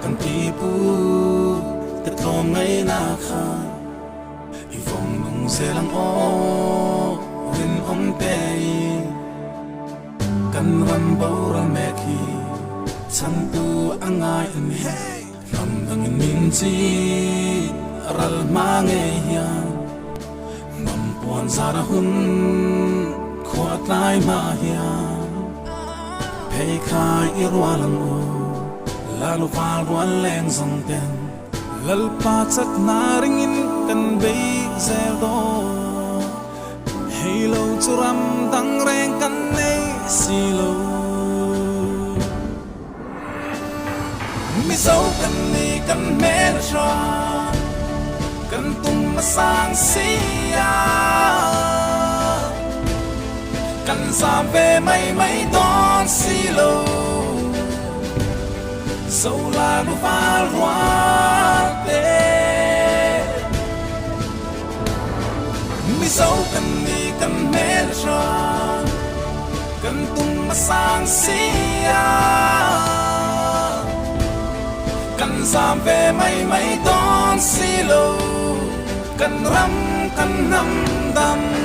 kan ti pu te thom ngai na kha I phong nung se lang o rin om te kan ram bo ram me khi chan tu angai ani ram dang min chi ral ma nge ya ngam puan zara hun khot lai ma ya pei khai irwalang o lalu fal wan leng zong ten lal pa chat na ringin kan bei zel do halo churam tang reng kan nei silo mi zo kan ni kan me tra kan tum ma sang sia kan sam ve mai mai don silo sâu là nó pha hoa tê mi sâu cần đi cần mê ra cần tung mà sang xia cần giảm về mấy mấy ton xì lô cần răm cần nằm đầm